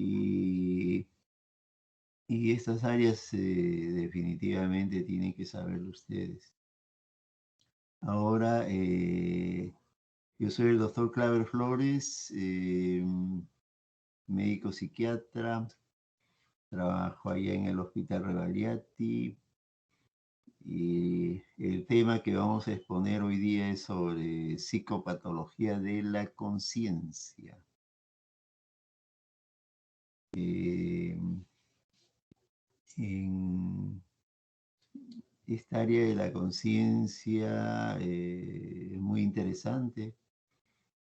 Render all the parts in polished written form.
Y, y estas áreas definitivamente tienen que saberlo ustedes. Ahora, yo soy el doctor Claver Flores, médico psiquiatra, trabajo allá en el Hospital Rebagliati y el tema que vamos a exponer hoy día es sobre psicopatología de la conciencia. En esta área de la conciencia es muy interesante,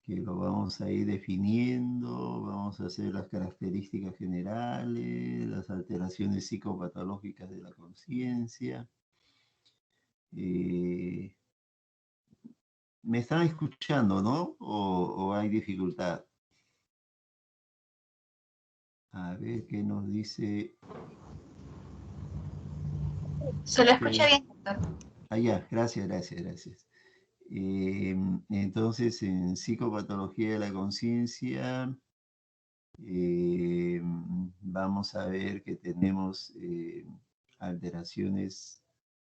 que lo vamos a ir definiendo, vamos a hacer las características generales, las alteraciones psicopatológicas de la conciencia. Me están escuchando, ¿no? ¿O hay dificultad? A ver qué nos dice. Se lo escucha bien, doctor. Ya, gracias. Entonces, en psicopatología de la conciencia, vamos a ver que tenemos alteraciones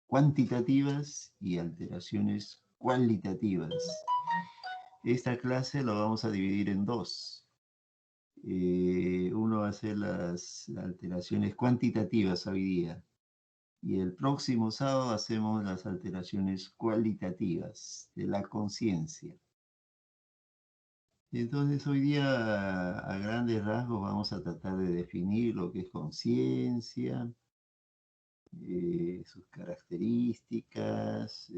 cuantitativas y alteraciones cualitativas. Esta clase la vamos a dividir en dos. Uno va a ser las alteraciones cuantitativas hoy día y el próximo sábado hacemos las alteraciones cualitativas de la conciencia. Entonces hoy día a grandes rasgos vamos a tratar de definir lo que es conciencia, sus características.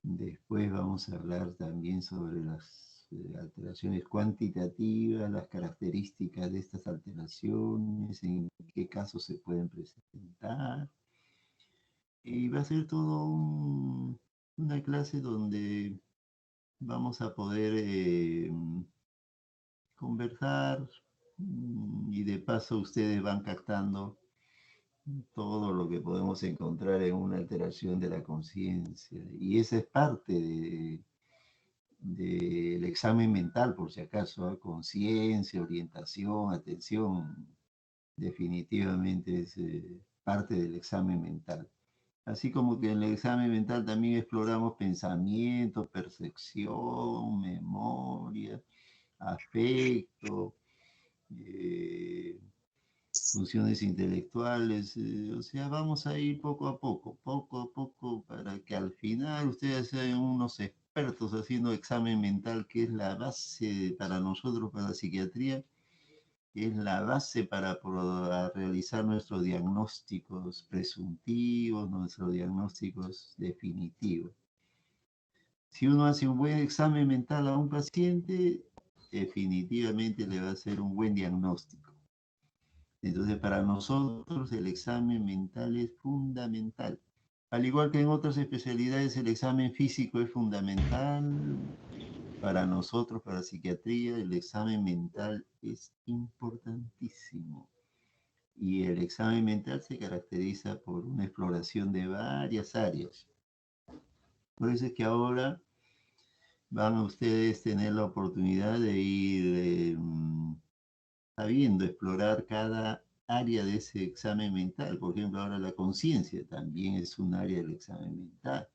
Después vamos a hablar también sobre las alteraciones cuantitativas, las características de estas alteraciones, en qué casos se pueden presentar. Y va a ser todo una clase donde vamos a poder conversar y de paso ustedes van captando todo lo que podemos encontrar en una alteración de la conciencia. Y esa es parte del examen mental, por si acaso, ¿eh? Conciencia, orientación, atención, definitivamente es parte del examen mental. Así como que en el examen mental también exploramos pensamiento, percepción, memoria, afecto, eh, funciones intelectuales, o sea, vamos a ir poco a poco, para que al final ustedes sean unos expertos haciendo examen mental, que es la base para nosotros, para la psiquiatría, es la base para realizar nuestros diagnósticos presuntivos, nuestros diagnósticos definitivos. Si uno hace un buen examen mental a un paciente, definitivamente le va a hacer un buen diagnóstico. Entonces, para nosotros el examen mental es fundamental. Al igual que en otras especialidades, el examen físico es fundamental. Para nosotros, para la psiquiatría, el examen mental es importantísimo. Y el examen mental se caracteriza por una exploración de varias áreas. Por eso es que ahora van a ustedes tener la oportunidad de ir sabiendo explorar cada área de ese examen mental. Por ejemplo, ahora la conciencia también es un área del examen mental.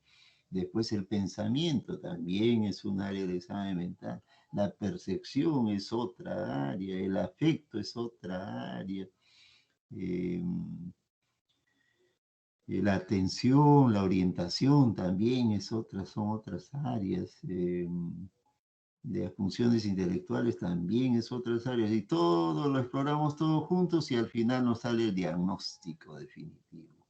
Después el pensamiento también es un área del examen mental. La percepción es otra área, el afecto es otra área. Eh, la atención, la orientación también es otra, son otras áreas. De las funciones intelectuales también es otras áreas. Y todo lo exploramos todos juntos y al final nos sale el diagnóstico definitivo.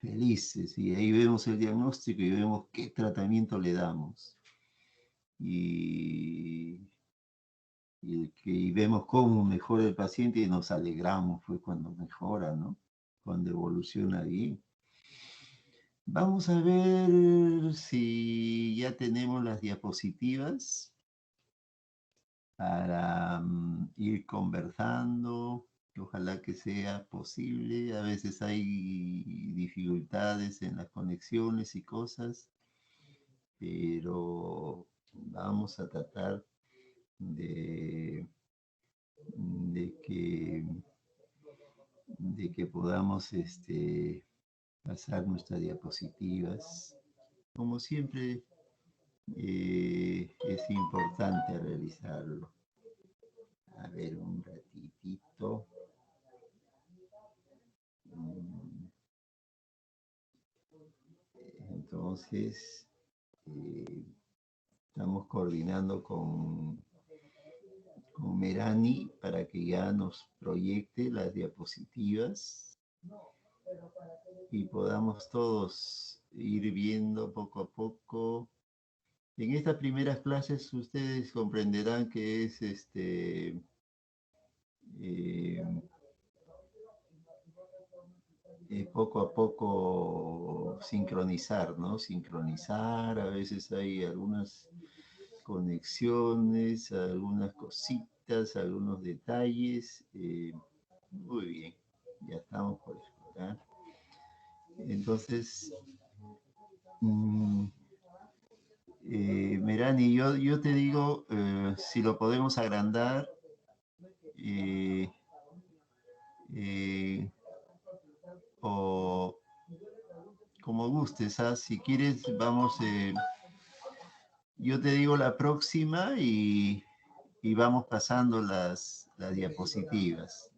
Felices. Y ahí vemos el diagnóstico y vemos qué tratamiento le damos. Y, y vemos cómo mejora el paciente y nos alegramos, fue cuando mejora, ¿no? Cuando evoluciona bien. Vamos a ver si ya tenemos las diapositivas para ir conversando. Ojalá que sea posible. A veces hay dificultades en las conexiones y cosas, pero vamos a tratar de de que podamos pasar nuestras diapositivas. Como siempre, es importante realizarlo. A ver, un ratitito. Entonces, estamos coordinando con Merani para que ya nos proyecte las diapositivas y podamos todos ir viendo poco a poco. En estas primeras clases ustedes comprenderán que es poco a poco sincronizar, ¿no? Sincronizar, a veces hay algunas conexiones, algunas cositas, algunos detalles. Muy bien, ya estamos por explorar. Entonces, Merani, yo te digo, si lo podemos agrandar, o como gustes, ¿ah? Si quieres, vamos, yo te digo la próxima y vamos pasando las diapositivas.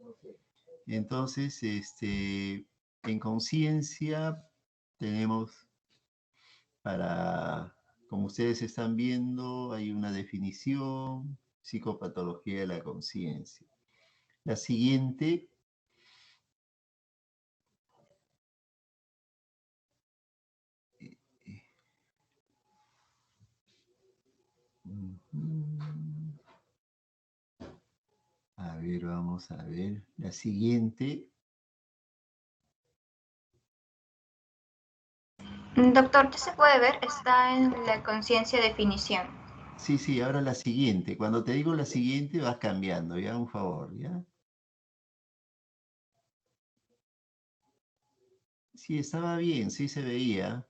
Entonces, en conciencia tenemos para, como ustedes están viendo, hay una definición, psicopatología de la conciencia. La siguiente a ver, vamos a ver. La siguiente. Doctor, ya se puede ver, está en la conciencia definición. Sí, ahora la siguiente. Cuando te digo la siguiente, vas cambiando, ya, un favor, ¿ya? Sí, estaba bien, sí se veía.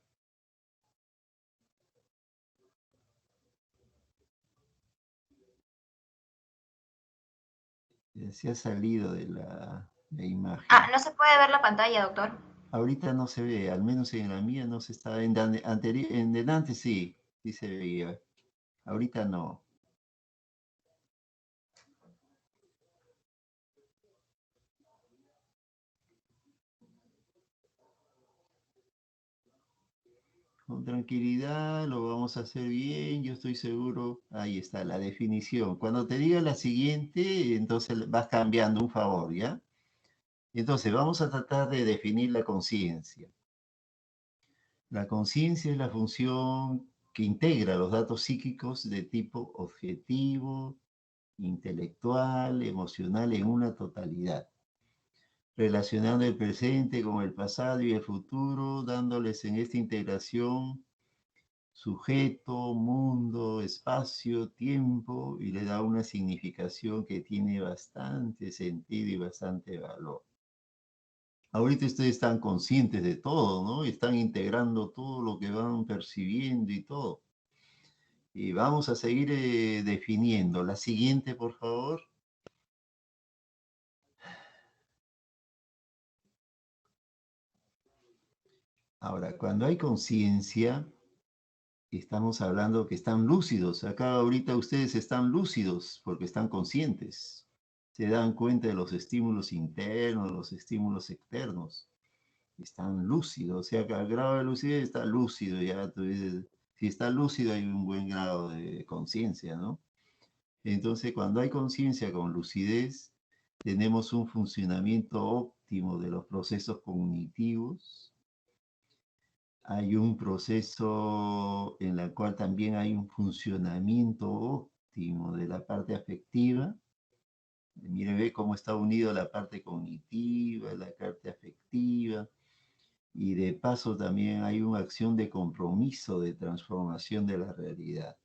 Se ha salido de la Ah, imagen. no se puede ver la pantalla, doctor. Ahorita no se ve, al menos en la mía no se está. En delante sí, sí se veía. Ahorita no. Con tranquilidad, lo vamos a hacer bien, yo estoy seguro. Ahí está, la definición. Cuando te diga la siguiente, entonces vas cambiando, un favor, ¿ya? Entonces, vamos a tratar de definir la conciencia. La conciencia es la función que integra los datos psíquicos de tipo objetivo, intelectual, emocional en una totalidad, relacionando el presente con el pasado y el futuro, dándoles en esta integración sujeto, mundo, espacio, tiempo, y le da una significación que tiene bastante sentido y bastante valor. Ahorita ustedes están conscientes de todo, ¿no? Están integrando todo lo que van percibiendo y todo. Y vamos a seguir definiendo. La siguiente, por favor. Ahora, cuando hay conciencia, estamos hablando que están lúcidos. Acá ahorita ustedes están lúcidos porque están conscientes. Se dan cuenta de los estímulos internos, los estímulos externos. Están lúcidos, o sea que al grado de lucidez está lúcido, ya tú dices, si está lúcido hay un buen grado de conciencia, ¿no? Entonces, cuando hay conciencia con lucidez, tenemos un funcionamiento óptimo de los procesos cognitivos. Hay un proceso en el cual también hay un funcionamiento óptimo de la parte afectiva. Mire, ve cómo está unido la parte cognitiva, la parte afectiva. Y de paso también hay una acción de compromiso, de transformación de la realidad.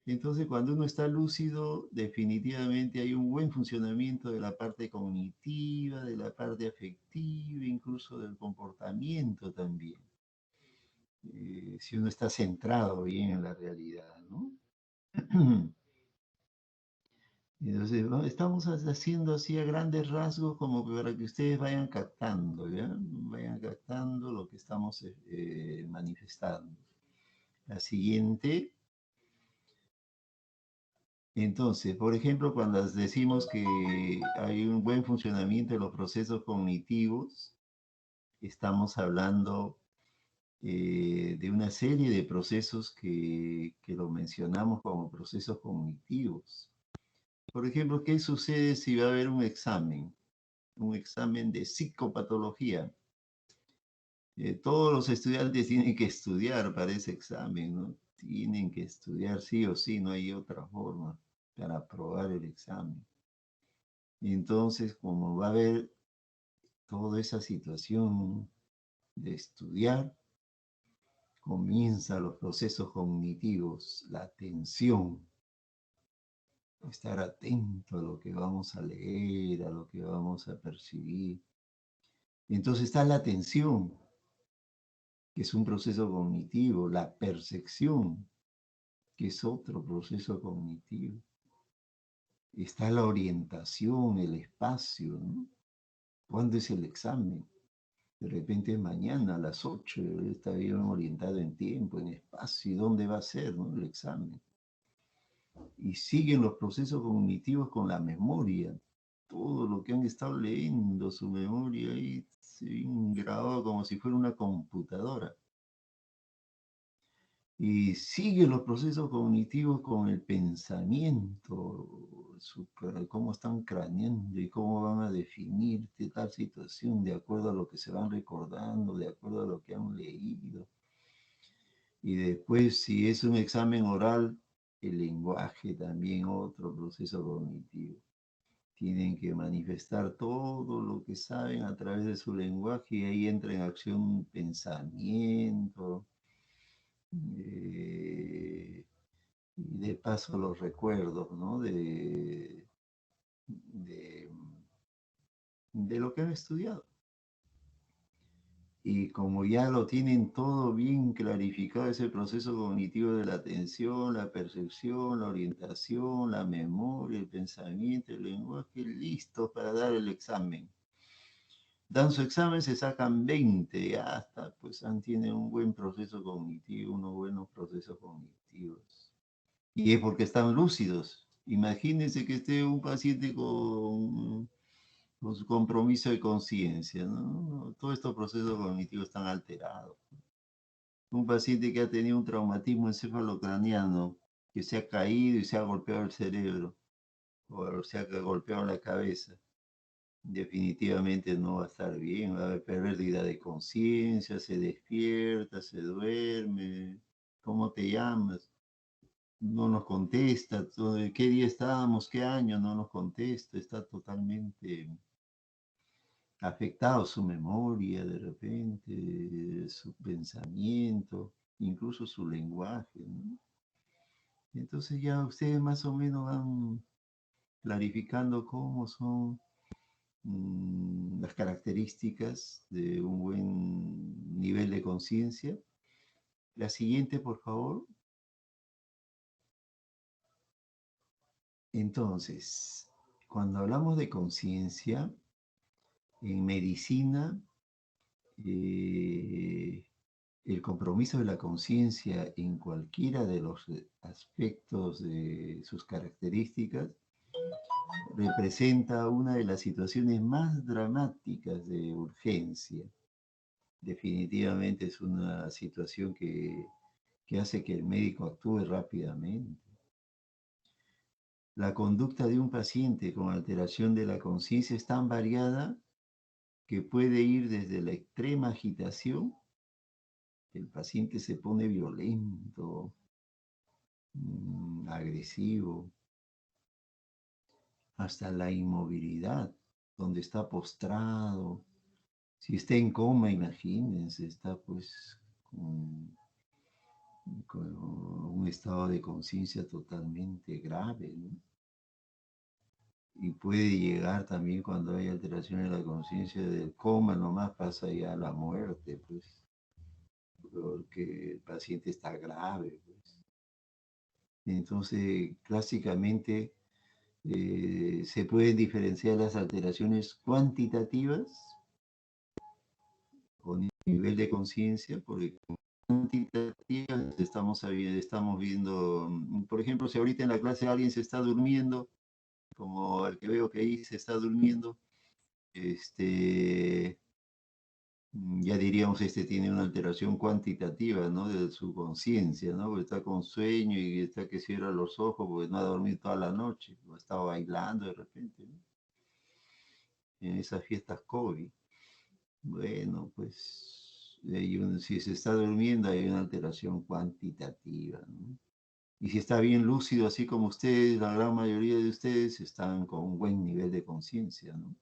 Entonces, cuando uno está lúcido, definitivamente hay un buen funcionamiento de la parte cognitiva, de la parte afectiva, incluso del comportamiento también. Si uno está centrado bien en la realidad, ¿no? Entonces, estamos haciendo así a grandes rasgos como para que ustedes vayan captando, ¿ya? Vayan captando lo que estamos manifestando. La siguiente. Entonces, por ejemplo, cuando decimos que hay un buen funcionamiento de los procesos cognitivos, estamos hablando de una serie de procesos que lo mencionamos como procesos cognitivos. Por ejemplo, ¿qué sucede si va a haber un examen? Un examen de psicopatología. Todos los estudiantes tienen que estudiar para ese examen, ¿no? Tienen que estudiar sí o sí, no hay otra forma para aprobar el examen. Entonces, como va a haber toda esa situación de estudiar, comienzan los procesos cognitivos, la atención, estar atento a lo que vamos a leer, a lo que vamos a percibir. Entonces está la atención, que es un proceso cognitivo, la percepción, que es otro proceso cognitivo. Está la orientación, el espacio, ¿no? ¿Cuándo es el examen? De repente mañana a las 8 está bien orientado en tiempo, en espacio, y dónde va a ser, ¿no? El examen. Y siguen los procesos cognitivos con la memoria. Todo lo que han estado leyendo, su memoria ahí grabado como si fuera una computadora. Y siguen los procesos cognitivos con el pensamiento, cómo están craneando y cómo van a definir tal situación de acuerdo a lo que se van recordando, de acuerdo a lo que han leído. Y después, si es un examen oral, el lenguaje también, otro proceso cognitivo. Tienen que manifestar todo lo que saben a través de su lenguaje y ahí entra en acción un pensamiento. Y de paso los recuerdos, ¿no? De, de lo que han estudiado. Y como ya lo tienen todo bien clarificado, ese proceso cognitivo de la atención, la percepción, la orientación, la memoria, el pensamiento, el lenguaje, listos para dar el examen. Dan su examen, se sacan 20, ya hasta, pues tienen un buen proceso cognitivo, unos buenos procesos cognitivos. Y es porque están lúcidos. Imagínense que esté un paciente con su compromiso de conciencia, ¿no? Todos estos procesos cognitivos están alterados. Un paciente que ha tenido un traumatismo encefalocraniano, que se ha caído y se ha golpeado el cerebro, o se ha golpeado la cabeza, definitivamente no va a estar bien, va a haber pérdida de conciencia, se despierta, se duerme. ¿Cómo te llamas? No nos contesta, qué día estábamos, qué año, no nos contesta, está totalmente afectado su memoria de repente, su pensamiento, incluso su lenguaje, ¿no? Entonces ya ustedes más o menos van clarificando cómo son las características de un buen nivel de conciencia. La siguiente, por favor. Entonces, cuando hablamos de conciencia, en medicina, eh, el compromiso de la conciencia en cualquiera de los aspectos de sus características representa una de las situaciones más dramáticas de urgencia. Definitivamente es una situación que hace que el médico actúe rápidamente. La conducta de un paciente con alteración de la conciencia es tan variada que puede ir desde la extrema agitación, el paciente se pone violento, agresivo, hasta la inmovilidad, donde está postrado. Si está en coma, imagínense, está pues con un estado de conciencia totalmente grave, ¿no? Y puede llegar también cuando hay alteraciones de la conciencia del coma, nomás pasa ya a la muerte, pues, porque el paciente está grave, pues. Entonces, clásicamente, Se pueden diferenciar las alteraciones cuantitativas o nivel de conciencia, porque cuantitativas estamos viendo, por ejemplo, si ahorita en la clase alguien se está durmiendo, como el que veo que ahí se está durmiendo, ya diríamos, tiene una alteración cuantitativa, ¿no? De su conciencia, ¿no? Porque está con sueño y está que cierra los ojos porque no ha dormido toda la noche, o está bailando de repente, ¿no? En esas fiestas COVID. Bueno, pues si se está durmiendo hay una alteración cuantitativa, ¿no? Y si está bien lúcido, así como ustedes, la gran mayoría de ustedes están con un buen nivel de conciencia, ¿no?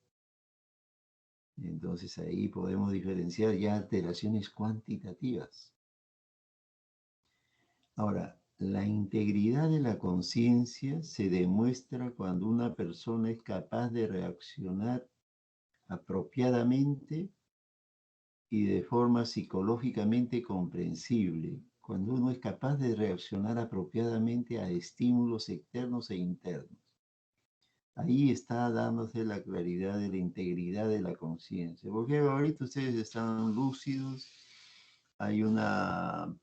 Entonces ahí podemos diferenciar ya alteraciones cuantitativas. Ahora, la integridad de la conciencia se demuestra cuando una persona es capaz de reaccionar apropiadamente y de forma psicológicamente comprensible, cuando uno es capaz de reaccionar apropiadamente a estímulos externos e internos. Ahí está dándose la claridad de la integridad de la conciencia, porque ahorita ustedes están lúcidos, hay una,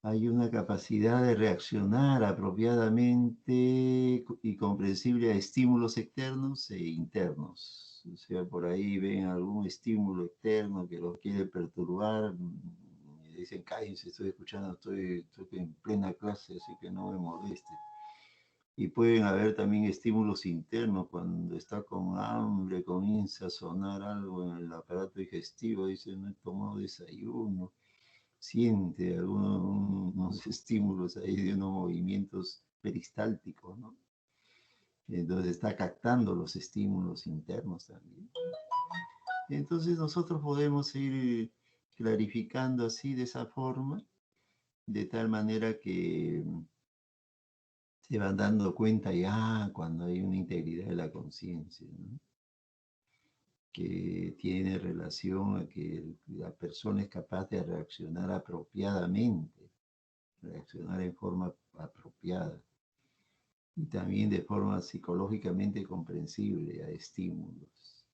hay una capacidad de reaccionar apropiadamente y comprensible a estímulos externos e internos. O sea, por ahí ven algún estímulo externo que los quiere perturbar, y dicen, cállense, estoy escuchando, estoy en plena clase, así que no me moleste. Y pueden haber también estímulos internos cuando está con hambre, comienza a sonar algo en el aparato digestivo, dice, no he tomado desayuno, siente unos estímulos ahí de unos movimientos peristálticos, ¿no? Entonces está captando los estímulos internos también. Entonces nosotros podemos ir clarificando así de esa forma, de tal manera que se van dando cuenta ya cuando hay una integridad de la conciencia, ¿no? Que tiene relación a que la persona es capaz de reaccionar apropiadamente, reaccionar en forma apropiada y también de forma psicológicamente comprensible a estímulos.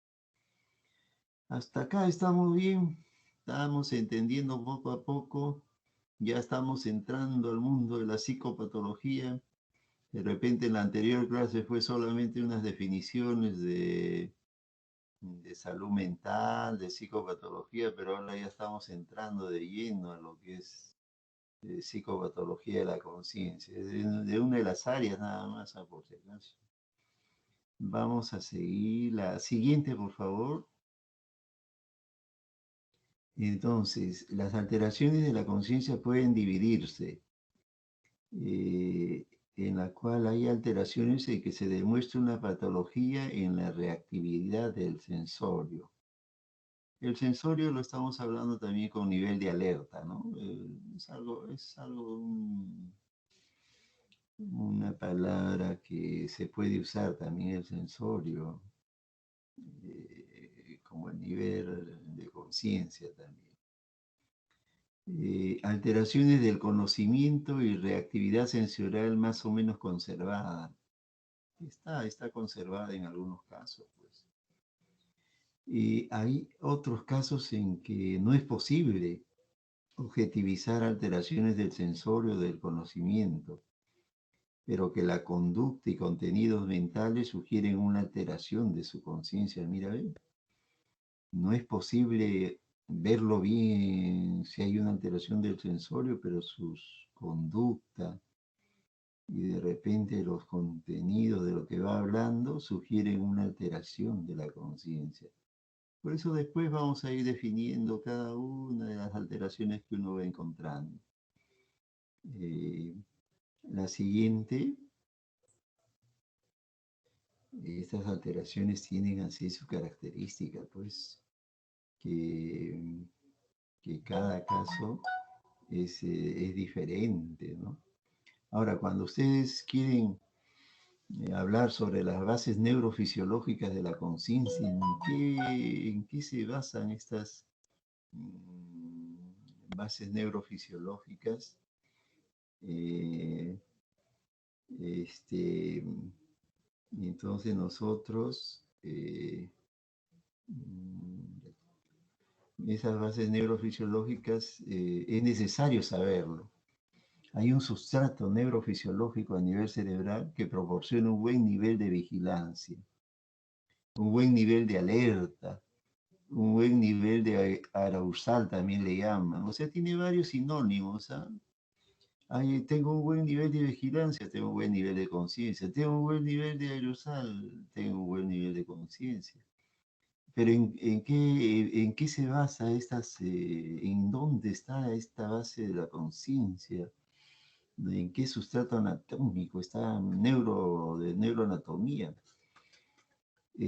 Hasta acá estamos bien, estamos entendiendo poco a poco, ya estamos entrando al mundo de la psicopatología. De repente en la anterior clase fue solamente unas definiciones de salud mental, de psicopatología, pero ahora ya estamos entrando de lleno a lo que es psicopatología de la conciencia, de una de las áreas nada más, por si acaso. Vamos a seguir la siguiente, por favor. Entonces, las alteraciones de la conciencia pueden dividirse, eh, en la cual hay alteraciones en que se demuestra una patología en la reactividad del sensorio. El sensorio lo estamos hablando también con nivel de alerta, ¿no? Una palabra que se puede usar también el sensorio, como el nivel de conciencia también. Alteraciones del conocimiento y reactividad sensorial más o menos conservada. Está conservada en algunos casos, pues. Hay otros casos en que no es posible objetivizar alteraciones del sensorio del conocimiento, pero que la conducta y contenidos mentales sugieren una alteración de su conciencia. Mira, no es posible verlo bien si hay una alteración del sensorio, pero sus conductas y de repente los contenidos de lo que va hablando sugieren una alteración de la conciencia. Por eso después vamos a ir definiendo cada una de las alteraciones que uno va encontrando. La siguiente, estas alteraciones tienen así su característica, pues, que, que cada caso es diferente, ¿no? Ahora, cuando ustedes quieren hablar sobre las bases neurofisiológicas de la conciencia, en qué se basan estas bases neurofisiológicas? Este, entonces nosotros, esas bases neurofisiológicas, es necesario saberlo. Hay un sustrato neurofisiológico a nivel cerebral que proporciona un buen nivel de vigilancia, un buen nivel de alerta, un buen nivel de arousal también le llaman. O sea, tiene varios sinónimos. ¿Ah? Tengo un buen nivel de vigilancia, tengo un buen nivel de conciencia, tengo un buen nivel de arousal, tengo un buen nivel de conciencia. Pero en qué se basa en dónde está esta base de la conciencia? ¿En qué sustrato anatómico está de neuroanatomía?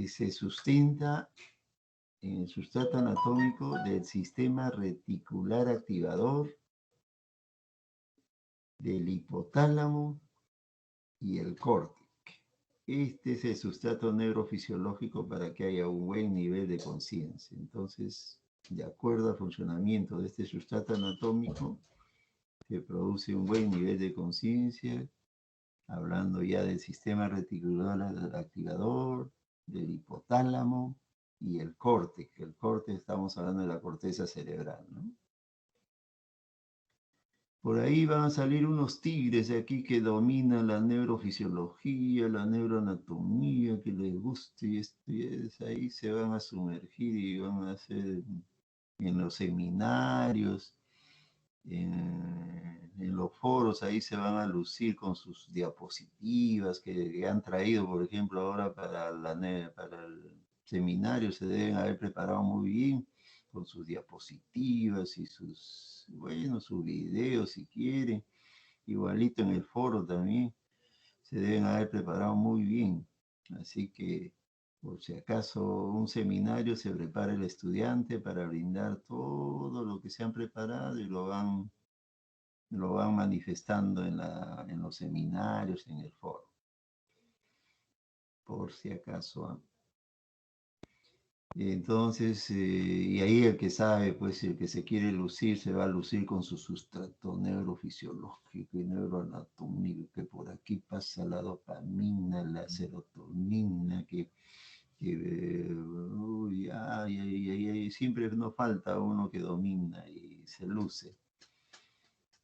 Se sustenta en el sustrato anatómico del sistema reticular activador, del hipotálamo y el córtex. Este es el sustrato neurofisiológico para que haya un buen nivel de conciencia. Entonces, de acuerdo al funcionamiento de este sustrato anatómico, se produce un buen nivel de conciencia, hablando ya del sistema reticular activador, del hipotálamo y el córtex. El córtex, estamos hablando de la corteza cerebral, ¿no? Por ahí van a salir unos tigres de aquí que dominan la neurofisiología, la neuroanatomía, que les guste y esto y eso. Ahí se van a sumergir y van a hacer en los seminarios, en los foros, ahí se van a lucir con sus diapositivas que han traído, por ejemplo, ahora para el seminario, se deben haber preparado muy bien con sus diapositivas y sus videos si quieren, igualito en el foro también, se deben haber preparado muy bien. Así que, por si acaso un seminario se prepara el estudiante para brindar todo lo que se han preparado y lo van manifestando en los seminarios, en el foro, por si acaso. ¿Ah? Entonces, y ahí el que sabe, pues el que se quiere lucir, se va a lucir con su sustrato neurofisiológico y neuroanatómico, que por aquí pasa la dopamina, la serotonina, uy, ay, ay, ay, ay, siempre nos falta uno que domina y se luce.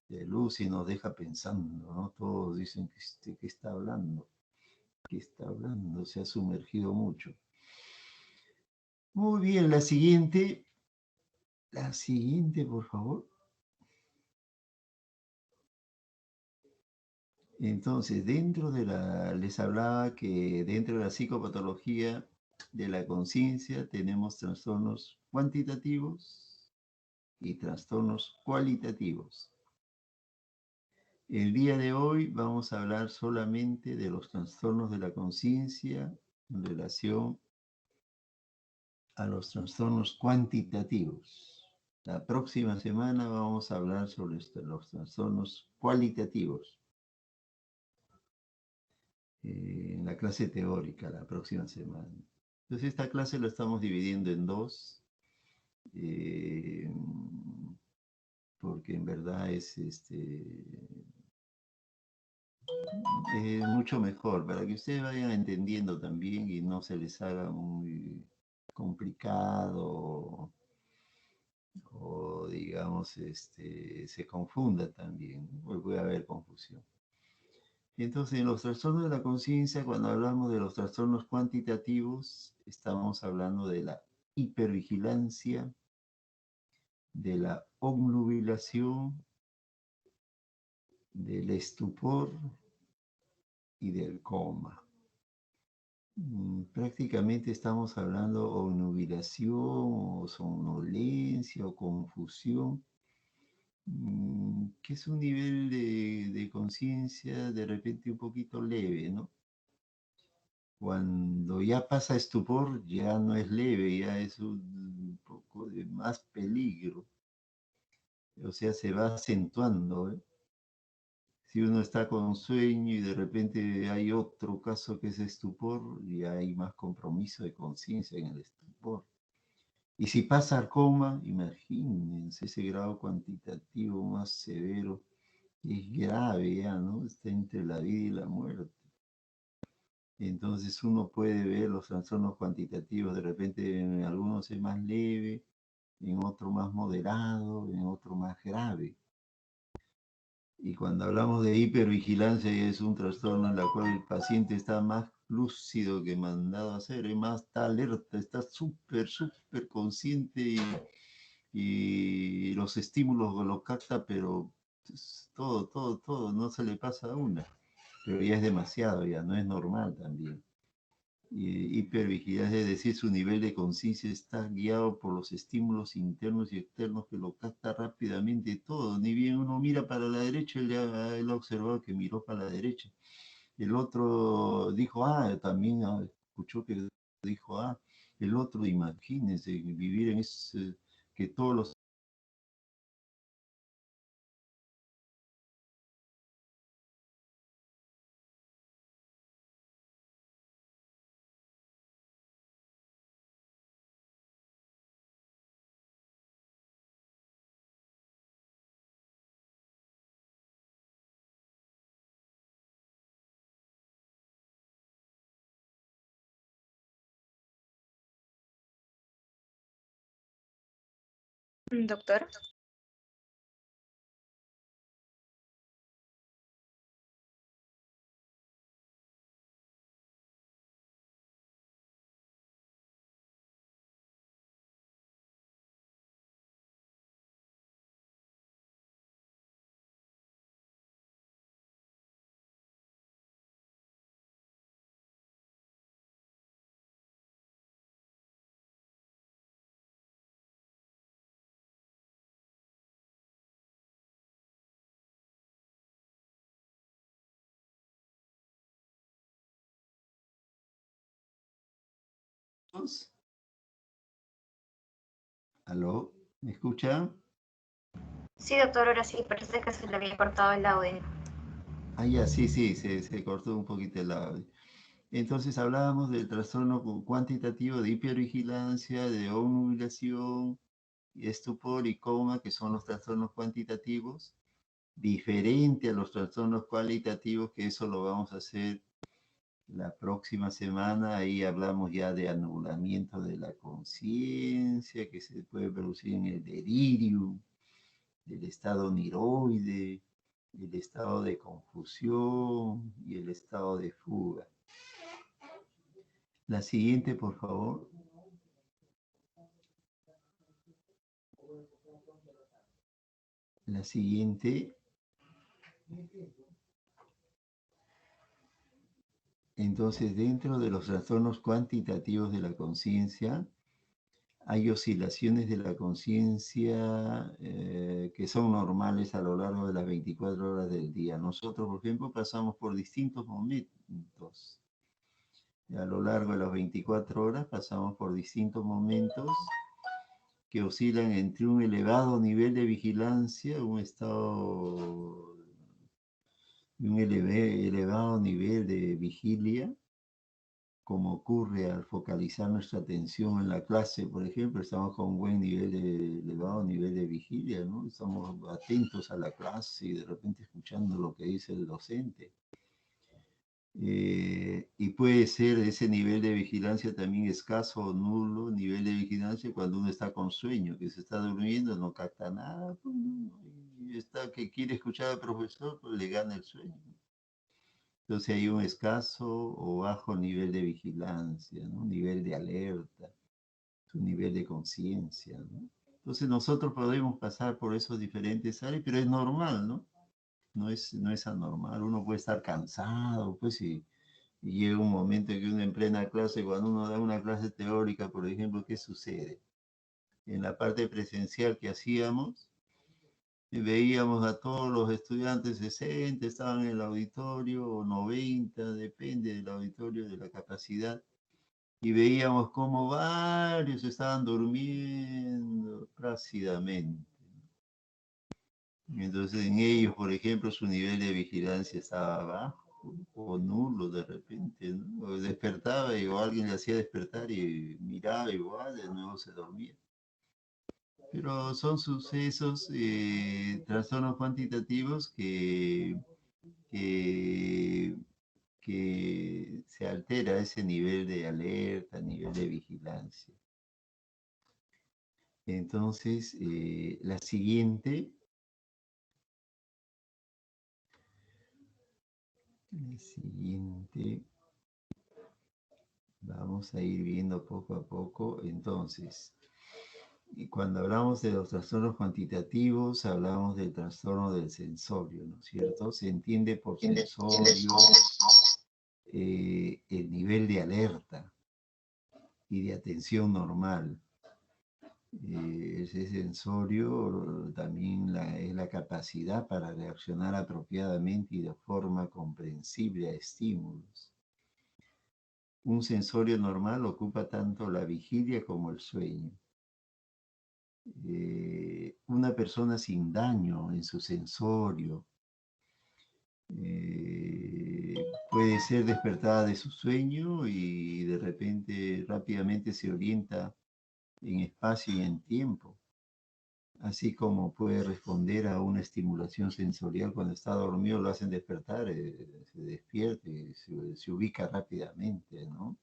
De luz y nos deja pensando, ¿no? Todos dicen que está hablando, que está hablando, se ha sumergido mucho. Muy bien, la siguiente, por favor. Entonces, les hablaba que dentro de la psicopatología de la conciencia tenemos trastornos cuantitativos y trastornos cualitativos. El día de hoy vamos a hablar solamente de los trastornos de la conciencia en relación a los trastornos cuantitativos. La próxima semana vamos a hablar sobre los trastornos cualitativos. En la clase teórica, la próxima semana. Entonces, esta clase la estamos dividiendo en dos, eh, porque en verdad es mucho mejor para que ustedes vayan entendiendo también y no se les haga muy complicado o digamos, se confunda también, porque puede haber confusión. Entonces, en los trastornos de la conciencia, cuando hablamos de los trastornos cuantitativos, estamos hablando de la hipervigilancia, de la obnubilación, del estupor y del coma. Prácticamente estamos hablando o obnubilación, o somnolencia, o confusión, que es un nivel de conciencia de repente un poquito leve, ¿no? Cuando ya pasa estupor, ya no es leve, ya es un poco de más peligro. O sea, se va acentuando, ¿eh? Si uno está con sueño y de repente hay otro caso que es estupor, ya hay más compromiso de conciencia en el estupor. Y si pasa al coma, imagínense ese grado cuantitativo más severo es grave ya, ¿no? Está entre la vida y la muerte. Entonces uno puede ver los trastornos cuantitativos, de repente en algunos es más leve, en otro más moderado, en otro más grave. Y cuando hablamos de hipervigilancia, ya es un trastorno en el cual el paciente está más lúcido que mandado a hacer, es más, está alerta, está súper consciente y los estímulos lo capta, pero todo, no se le pasa a una. Pero ya es demasiado, ya no es normal también. Y hipervigilancia, es decir, su nivel de conciencia está guiado por los estímulos internos y externos que lo capta rápidamente todo. Ni bien uno mira para la derecha, él ha observado que miró para la derecha. El otro dijo, también escuchó que dijo, el otro, imagínense, vivir en ese, que todos los Doctor. ¿Aló? ¿Me escuchan? Sí, doctor, ahora sí, parece que se le había cortado el audio. Ya, sí, se cortó un poquito el audio. Entonces hablábamos del trastorno cuantitativo de hipervigilancia, de obnubilación, estupor y coma, que son los trastornos cuantitativos, diferente a los trastornos cualitativos, que eso lo vamos a hacer la próxima semana. Ahí hablamos ya de anulamiento de la conciencia, que se puede producir en el delirium, del estado niroide, el estado de confusión y el estado de fuga. La siguiente, por favor. La siguiente. Entonces, dentro de los trastornos cuantitativos de la conciencia, hay oscilaciones de la conciencia que son normales a lo largo de las 24 horas del día. Nosotros, por ejemplo, pasamos por distintos momentos. A lo largo de las 24 horas pasamos por distintos momentos que oscilan entre un elevado nivel de vigilancia, un estado, un elevado nivel de vigilia, como ocurre al focalizar nuestra atención en la clase, por ejemplo, estamos con un buen nivel de, elevado nivel de vigilia, ¿no? Estamos atentos a la clase y de repente escuchando lo que dice el docente. Y puede ser ese nivel de vigilancia también escaso o nulo, nivel de vigilancia cuando uno está con sueño, que se está durmiendo, no capta nada, pues, ¿no? Y está que quiere escuchar al profesor, pues le gana el sueño. Entonces hay un escaso o bajo nivel de vigilancia, ¿no? Un nivel de alerta, un nivel de conciencia, ¿no? Entonces nosotros podemos pasar por esos diferentes áreas, pero es normal, ¿no? No es anormal. Uno puede estar cansado, pues, y llega un momento en que uno en plena clase, cuando uno da una clase teórica, por ejemplo, ¿qué sucede? En la parte presencial que hacíamos, veíamos a todos los estudiantes 60, estaban en el auditorio, o 90, depende del auditorio, de la capacidad, y veíamos cómo varios estaban durmiendo plácidamente. Entonces en ellos, por ejemplo, su nivel de vigilancia estaba bajo o nulo de repente, ¿no? O despertaba y o alguien le hacía despertar y miraba igual, de nuevo se dormía. Pero son sucesos, trastornos cuantitativos que, que se altera ese nivel de alerta, nivel de vigilancia. Entonces, la siguiente vamos a ir viendo poco a poco. Entonces, y cuando hablamos de los trastornos cuantitativos, hablamos del trastorno del sensorio, ¿no es cierto? Se entiende por sensorio el nivel de alerta y de atención normal. Ese sensorio también es la capacidad para reaccionar apropiadamente y de forma comprensible a estímulos. Un sensorio normal ocupa tanto la vigilia como el sueño. Una persona sin daño en su sensorio puede ser despertada de su sueño y de repente rápidamente se orienta en espacio y en tiempo, así como puede responder a una estimulación sensorial cuando está dormido, lo hacen despertar, se despierta y se ubica rápidamente, ¿no?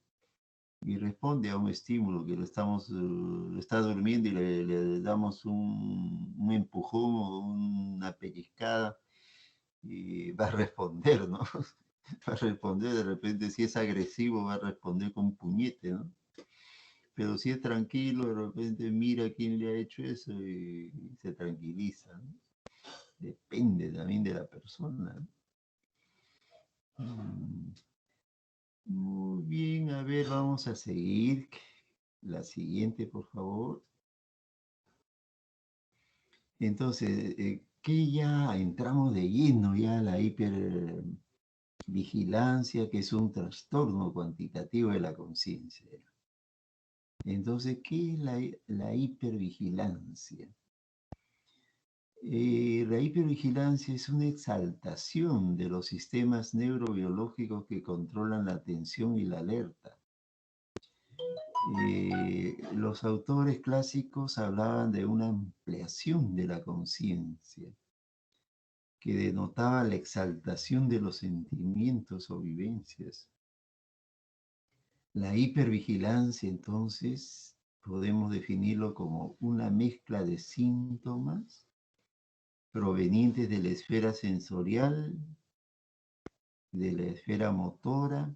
Y responde a un estímulo que está durmiendo y le damos un empujón o una pellizcada y va a responder, ¿no? Va a responder, de repente si es agresivo va a responder con un puñete, ¿no? Pero si es tranquilo, de repente mira quién le ha hecho eso y se tranquiliza, ¿no? Depende también de la persona. Muy bien, a ver, vamos a seguir. La siguiente, por favor. Entonces, que ya entramos de lleno ya a la hipervigilancia, que es un trastorno cuantitativo de la conciencia. Entonces, ¿qué es la hipervigilancia? La hipervigilancia es una exaltación de los sistemas neurobiológicos que controlan la atención y la alerta. Los autores clásicos hablaban de una ampliación de la conciencia que denotaba la exaltación de los sentimientos o vivencias. La hipervigilancia, entonces, podemos definirlo como una mezcla de síntomas provenientes de la esfera sensorial, de la esfera motora,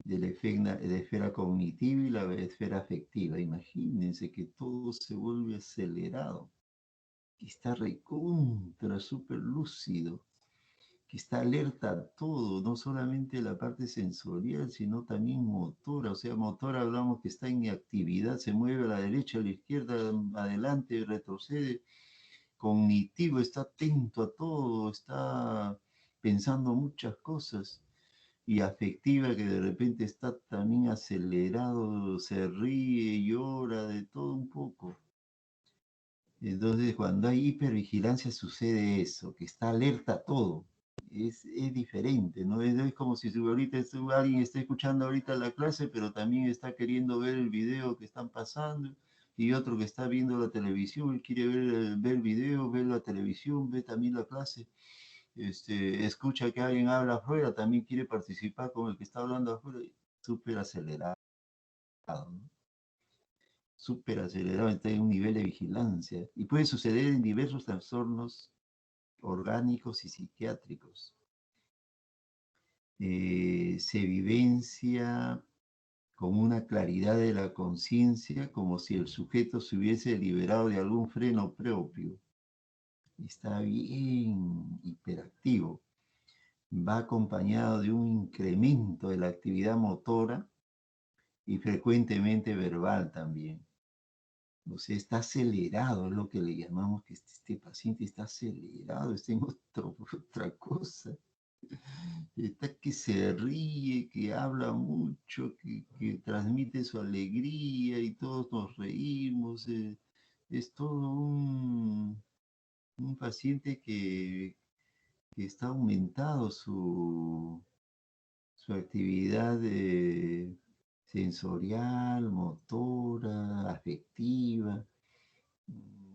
de la esfera cognitiva y la esfera afectiva. Imagínense que todo se vuelve acelerado, que está recontra, súper lúcido, que está alerta a todo, no solamente la parte sensorial, sino también motora. O sea, motora hablamos que está en actividad, se mueve a la derecha, a la izquierda, adelante, retrocede. Cognitivo, está atento a todo, está pensando muchas cosas. Y afectiva, que de repente está también acelerado, se ríe, llora, de todo un poco. Entonces, cuando hay hipervigilancia sucede eso, que está alerta a todo. Es diferente, ¿no? Es como si ahorita alguien está escuchando ahorita la clase, pero también está queriendo ver el video que están pasando, y otro que está viendo la televisión, él quiere ver el video, ver la televisión, ve también la clase. Escucha que alguien habla afuera, también quiere participar con el que está hablando afuera, súper acelerado, ¿no? Súper acelerado, está en un nivel de vigilancia. Y puede suceder en diversos trastornos orgánicos y psiquiátricos. Se vivencia con una claridad de la conciencia como si el sujeto se hubiese liberado de algún freno propio. Está bien hiperactivo. Va acompañado de un incremento de la actividad motora y frecuentemente verbal también. O sea, está acelerado, es lo que le llamamos que este paciente está acelerado, está en otra cosa. Está que se ríe, que habla mucho, que transmite su alegría y todos nos reímos. Es todo un paciente que está aumentado su actividad sensorial, motora, afectiva.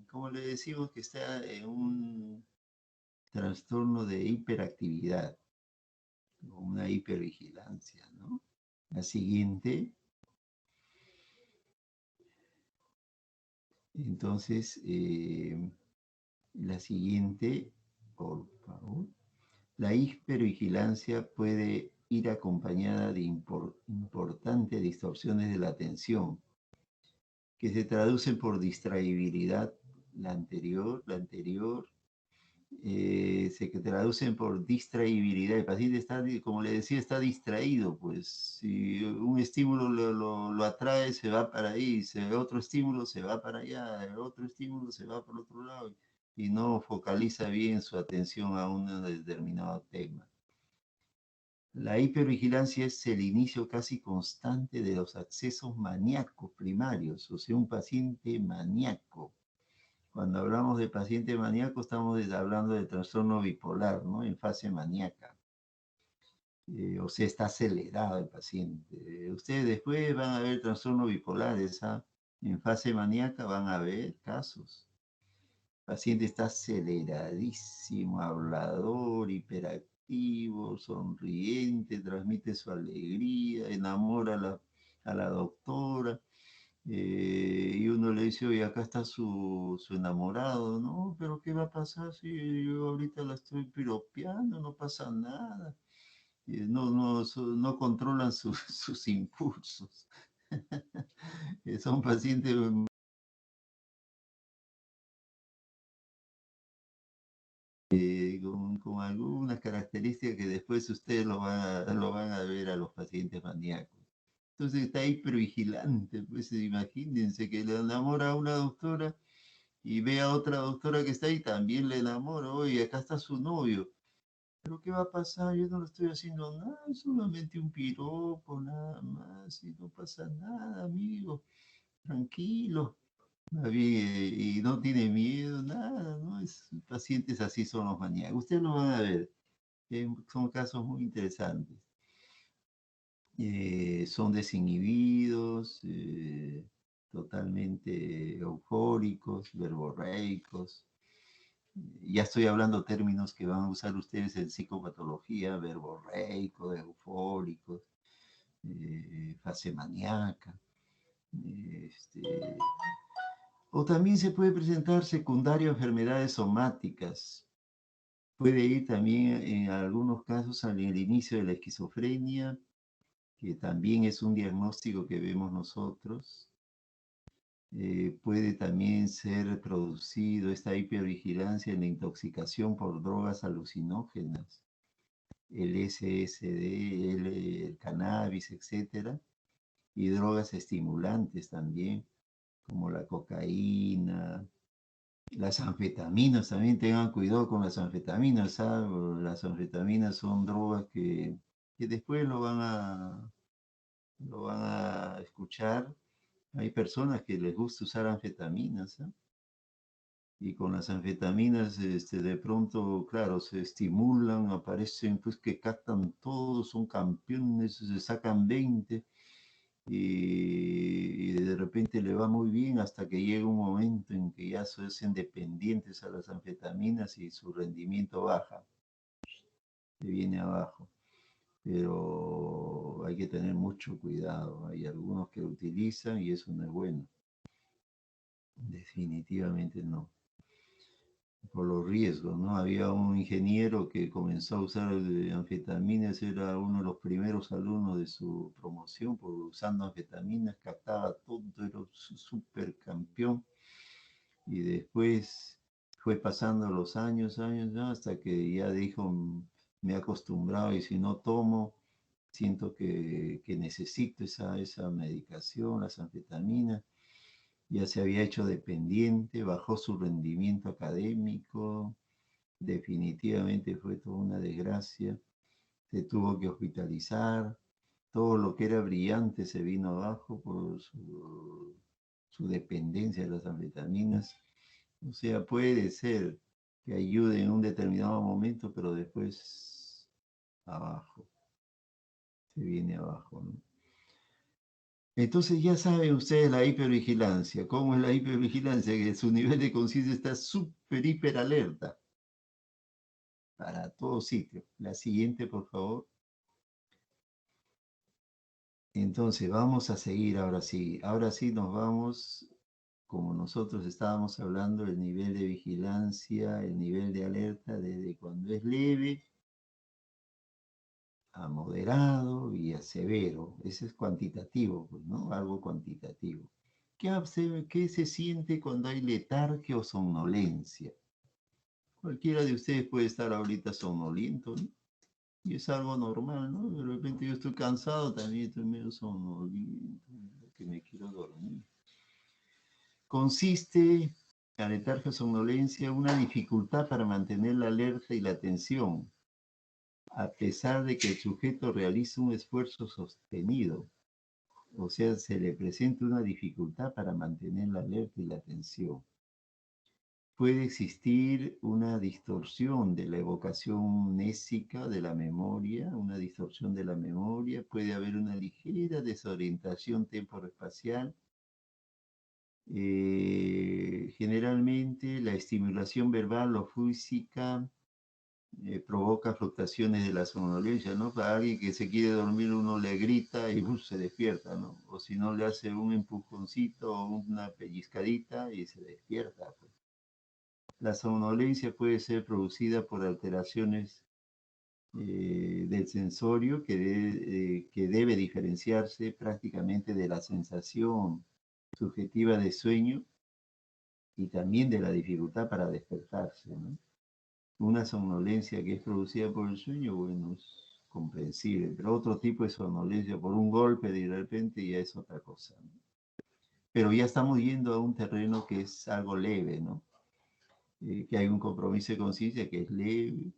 como le decimos, que está en un trastorno de hiperactividad, o una hipervigilancia, ¿no? La siguiente, entonces, la siguiente, por favor. La hipervigilancia puede ir acompañada de importantes distorsiones de la atención, que se traducen por distraibilidad, la anterior, se traducen por distraibilidad. El paciente está, como le decía, está distraído, pues si un estímulo lo atrae, se va para ahí, si otro estímulo se va para allá, el otro estímulo se va por otro lado y no focaliza bien su atención a un determinado tema. La hipervigilancia es el inicio casi constante de los accesos maníacos primarios, o sea, un paciente maníaco. Cuando hablamos de paciente maníaco, estamos hablando de trastorno bipolar, ¿no? En fase maníaca. O sea, está acelerado el paciente. Ustedes después van a ver trastorno bipolar, en fase maníaca van a ver casos. El paciente está aceleradísimo, hablador, hiperactivo, sonriente, transmite su alegría, enamora a la doctora. Y uno le dice, oye, acá está su enamorado, ¿no? Pero ¿qué va a pasar si yo ahorita la estoy piropeando? No pasa nada. No controlan sus impulsos. Son pacientes con algunas características que después ustedes lo van a ver a los pacientes maníacos. Entonces está hipervigilante, pues imagínense que le enamora a una doctora y ve a otra doctora que está ahí, también le enamora, oye, acá está su novio. ¿Pero qué va a pasar? Yo no le estoy haciendo nada, es solamente un piropo, nada más, y no pasa nada, amigo, tranquilo. Más bien, y no tiene miedo, nada, ¿no? Pacientes así son los maníacos. Ustedes lo van a ver, son casos muy interesantes. Son desinhibidos, totalmente eufóricos, verborreicos. Ya estoy hablando términos que van a usar ustedes en psicopatología, verborreicos, eufóricos, fase maníaca. Este, o también se puede presentar secundario a enfermedades somáticas. Puede ir también en algunos casos al inicio de la esquizofrenia, que también es un diagnóstico que vemos nosotros. Puede también ser producido esta hipervigilancia en la intoxicación por drogas alucinógenas, el SSD, el cannabis, etcétera, y drogas estimulantes también, como la cocaína, las anfetaminas. También tengan cuidado con las anfetaminas, ¿sabes? Las anfetaminas son drogas que después lo van a escuchar. Hay personas que les gusta usar anfetaminas, ¿eh? Y con las anfetaminas, de pronto, claro, se estimulan, aparecen, pues que captan todos, son campeones, se sacan 20 y de repente le va muy bien hasta que llega un momento en que ya se hacen dependientes a las anfetaminas y su rendimiento baja, se viene abajo. Pero hay que tener mucho cuidado. Hay algunos que lo utilizan y eso no es bueno. Definitivamente no. Por los riesgos, ¿no? Había un ingeniero que comenzó a usar anfetaminas, era uno de los primeros alumnos de su promoción, por usando anfetaminas, captaba todo, era un super campeón. Y después fue pasando los años, ¿no? Hasta que ya dijo, me he acostumbrado y si no tomo, siento que necesito esa medicación, las anfetaminas. Ya se había hecho dependiente, bajó su rendimiento académico, definitivamente fue toda una desgracia, se tuvo que hospitalizar, todo lo que era brillante se vino abajo por su dependencia de las anfetaminas. O sea, puede ser que ayude en un determinado momento, pero después abajo, se viene abajo, ¿no? Entonces ya saben ustedes la hipervigilancia. ¿Cómo es la hipervigilancia? Que su nivel de conciencia está súper, hiper alerta para todo sitio. La siguiente, por favor. Entonces vamos a seguir ahora sí. Ahora sí nos vamos, como nosotros estábamos hablando, el nivel de vigilancia, el nivel de alerta desde cuando es leve a moderado y a severo. Ese es cuantitativo, pues, ¿no? Algo cuantitativo. ¿Qué se siente cuando hay letargia o somnolencia? Cualquiera de ustedes puede estar ahorita somnoliento, ¿no? Y es algo normal, ¿no? De repente yo estoy cansado, también estoy medio somnoliento, que me quiero dormir. Consiste, la letargia o somnolencia, una dificultad para mantener la alerta y la atención, a pesar de que el sujeto realiza un esfuerzo sostenido. O sea, se le presenta una dificultad para mantener la alerta y la atención. Puede existir una distorsión de la evocación mnésica de la memoria, una distorsión de la memoria, puede haber una ligera desorientación temporoespacial. Generalmente la estimulación verbal o física provoca fluctuaciones de la somnolencia, ¿no? Para alguien que se quiere dormir uno le grita y se despierta, ¿no? O si no le hace un empujoncito o una pellizcadita y se despierta, pues. La somnolencia puede ser producida por alteraciones del sensorio que debe diferenciarse prácticamente de la sensación subjetiva de sueño y también de la dificultad para despertarse, ¿no? Una somnolencia que es producida por el sueño, bueno, es comprensible, pero otro tipo de somnolencia por un golpe de repente ya es otra cosa, ¿no? Pero ya estamos yendo a un terreno que es algo leve, ¿no? Que hay un compromiso de conciencia que es leve,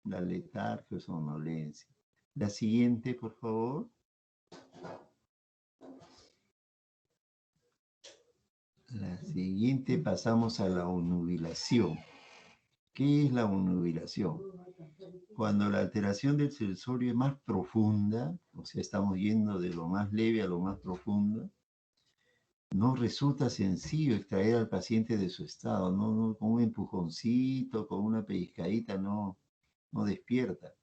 la letargia o somnolencia. La siguiente, por favor. La siguiente pasamos a la obnubilación. ¿Qué es la obnubilación? Cuando la alteración del sensorio es más profunda, o sea, estamos yendo de lo más leve a lo más profundo, no resulta sencillo extraer al paciente de su estado, no con un empujoncito, con una pellizcadita, no despierta.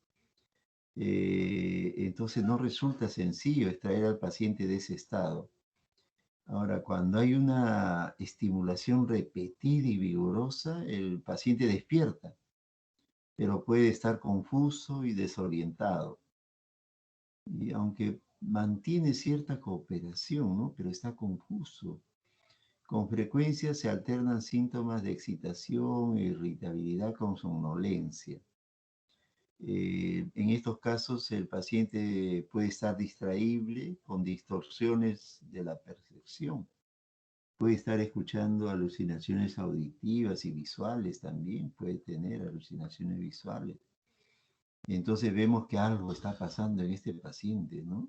Entonces no resulta sencillo extraer al paciente de ese estado. Ahora, cuando hay una estimulación repetida y vigorosa, el paciente despierta, pero puede estar confuso y desorientado. Y aunque mantiene cierta cooperación, ¿no? Pero está confuso. Con frecuencia se alternan síntomas de excitación e irritabilidad con somnolencia. En estos casos, el paciente puede estar distraíble con distorsiones de la percepción. Puede estar escuchando alucinaciones auditivas y visuales también, puede tener alucinaciones visuales. Entonces vemos que algo está pasando en este paciente, ¿no?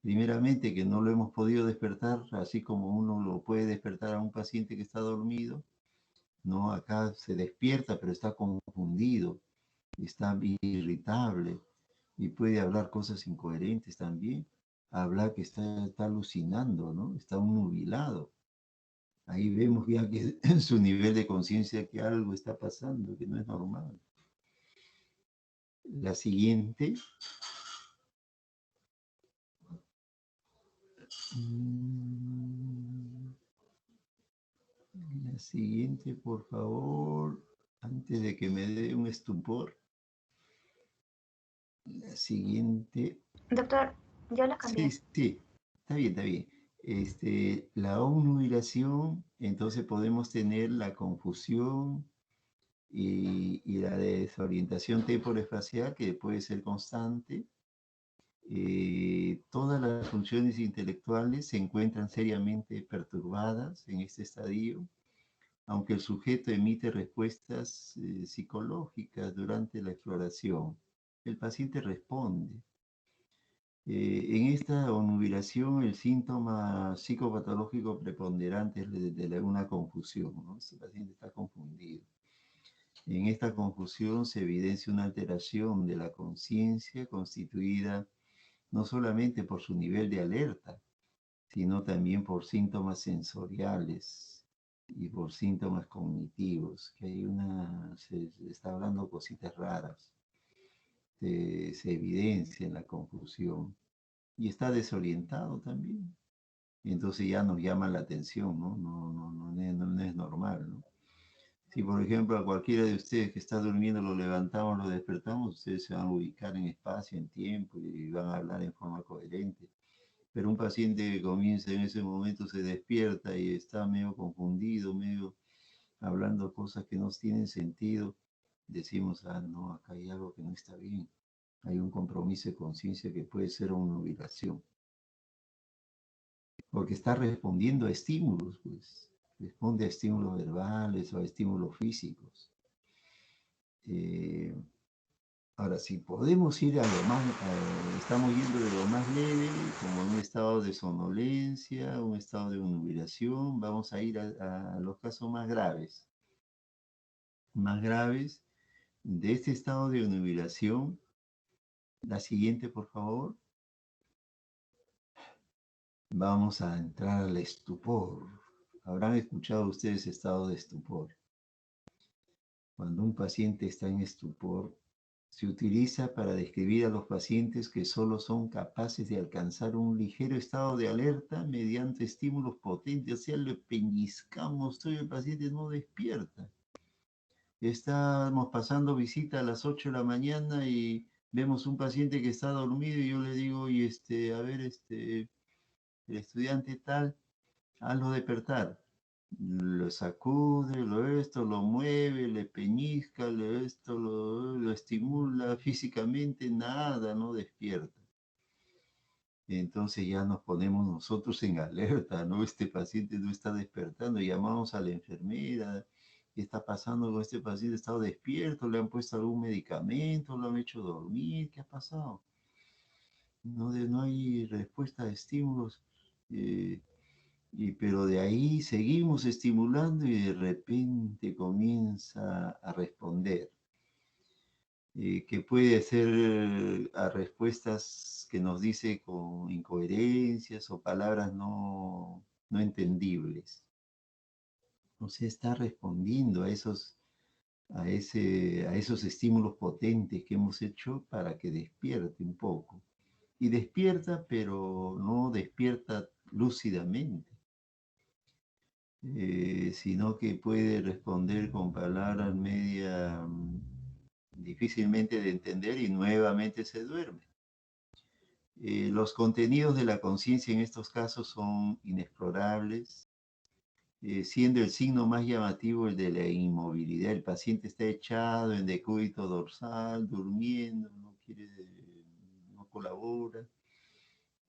Primeramente que no lo hemos podido despertar, así como uno lo puede despertar a un paciente que está dormido, ¿no? Acá se despierta, pero está confundido, está irritable y puede hablar cosas incoherentes también. Habla que está alucinando, ¿no? Está nubilado. Ahí vemos ya que en su nivel de conciencia que algo está pasando, que no es normal. La siguiente. La siguiente, por favor, antes de que me dé un estupor. La siguiente. Doctor, yo la Sí, cambié. sí, está bien, está bien. La obnubilación, entonces podemos tener la confusión y la desorientación temporoespacial, que puede ser constante. Todas las funciones intelectuales se encuentran seriamente perturbadas en este estadio, aunque el sujeto emite respuestas psicológicas durante la exploración. El paciente responde. En esta obnubilación, el síntoma psicopatológico preponderante es de una confusión, ¿no? Este paciente está confundido. En esta confusión se evidencia una alteración de la conciencia constituida no solamente por su nivel de alerta, sino también por síntomas sensoriales y por síntomas cognitivos, que se está hablando cositas raras, se evidencia en la confusión y está desorientado también. Y entonces ya nos llama la atención, ¿no? No es normal, ¿no? Si, por ejemplo, a cualquiera de ustedes que está durmiendo lo levantamos, lo despertamos, ustedes se van a ubicar en espacio, en tiempo y van a hablar en forma coherente. Pero un paciente que comienza en ese momento se despierta y está medio confundido, medio hablando cosas que no tienen sentido, decimos, ah, no, acá hay algo que no está bien. Hay un compromiso de conciencia que puede ser una obligación. Porque está respondiendo a estímulos, pues. Responde a estímulos verbales o a estímulos físicos. Ahora, si podemos ir a lo más, estamos yendo de lo más leve, como un estado de somnolencia, un estado de nubilación, vamos a ir a los casos más graves. Más graves de este estado de nubilación. La siguiente, por favor. Vamos a entrar al estupor. Habrán escuchado ustedes estado de estupor. Cuando un paciente está en estupor, se utiliza para describir a los pacientes que solo son capaces de alcanzar un ligero estado de alerta mediante estímulos potentes. O sea, le peñiscamos todo y el paciente no despierta. Estamos pasando visita a las 8 de la mañana y vemos un paciente que está dormido y yo le digo, y a ver, el estudiante tal, hazlo despertar. Lo sacude, lo mueve, le peñizca, lo estimula físicamente, nada, no despierta. Entonces ya nos ponemos nosotros en alerta, ¿no? Este paciente no está despertando, llamamos a la enfermera, ¿qué está pasando con este paciente? ¿Está despierto? ¿Le han puesto algún medicamento? ¿Lo han hecho dormir? ¿Qué ha pasado? No hay respuesta a estímulos. eh, pero de ahí seguimos estimulando y de repente comienza a responder, que puede ser a respuestas que nos dice con incoherencias o palabras no entendibles. O sea, está respondiendo a esos estímulos potentes que hemos hecho para que despierte un poco. Y despierta, pero no despierta lúcidamente. Sino que puede responder con palabras media difícilmente de entender y nuevamente se duerme. Los contenidos de la conciencia en estos casos son inexplorables, siendo el signo más llamativo el de la inmovilidad. El paciente está echado en decúbito dorsal, durmiendo, no colabora,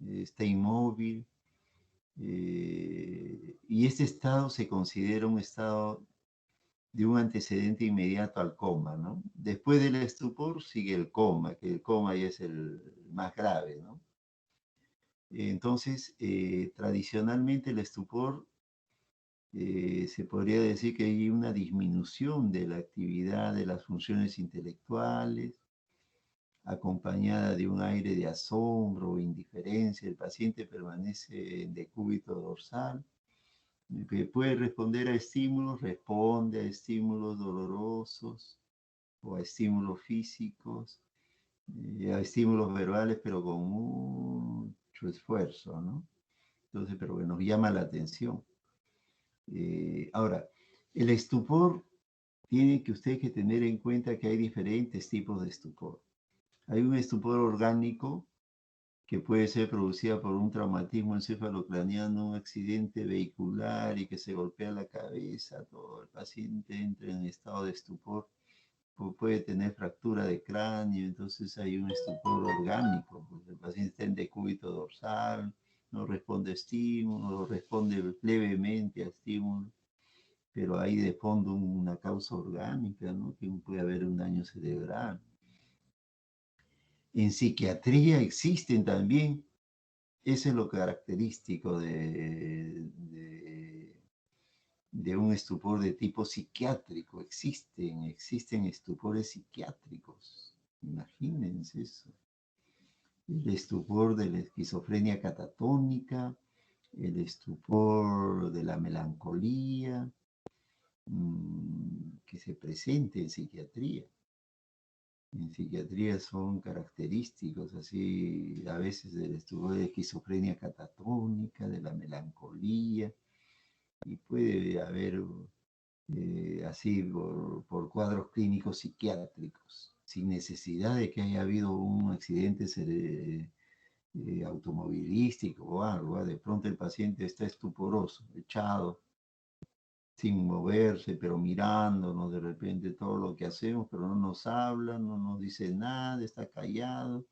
está inmóvil. Y este estado se considera un estado de un antecedente inmediato al coma, ¿no? Después del estupor sigue el coma, que el coma ya es el más grave, ¿no? Entonces, tradicionalmente el estupor se podría decir que hay una disminución de la actividad de las funciones intelectuales, acompañada de un aire de asombro o indiferencia. El paciente permanece en decúbito dorsal, que puede responder a estímulos, responde a estímulos dolorosos o a estímulos físicos, a estímulos verbales, pero con mucho esfuerzo, ¿no? Entonces, pero que nos llama la atención. Ahora, el estupor tiene que usted que tener en cuenta que hay diferentes tipos de estupor. Hay un estupor orgánico que puede ser producida por un traumatismo encefalocraniano, un accidente vehicular y que se golpea la cabeza, todo el paciente entra en estado de estupor, puede tener fractura de cráneo, entonces hay un estupor orgánico, porque el paciente está en decúbito dorsal, no responde a estímulos, responde levemente a estímulos, pero hay de fondo una causa orgánica, ¿no? Que puede haber un daño cerebral. En psiquiatría existen también. Eso es lo característico de un estupor de tipo psiquiátrico. Existen estupores psiquiátricos. Imagínense eso. El estupor de la esquizofrenia catatónica, el estupor de la melancolía, que se presente en psiquiatría. En psiquiatría son característicos, así, a veces del estupor de esquizofrenia catatónica, de la melancolía, y puede haber así por cuadros clínicos psiquiátricos, sin necesidad de que haya habido un accidente automovilístico o algo. De pronto el paciente está estuporoso, echado, sin moverse, pero mirándonos de repente todo lo que hacemos, pero no nos habla, no nos dice nada, está callado,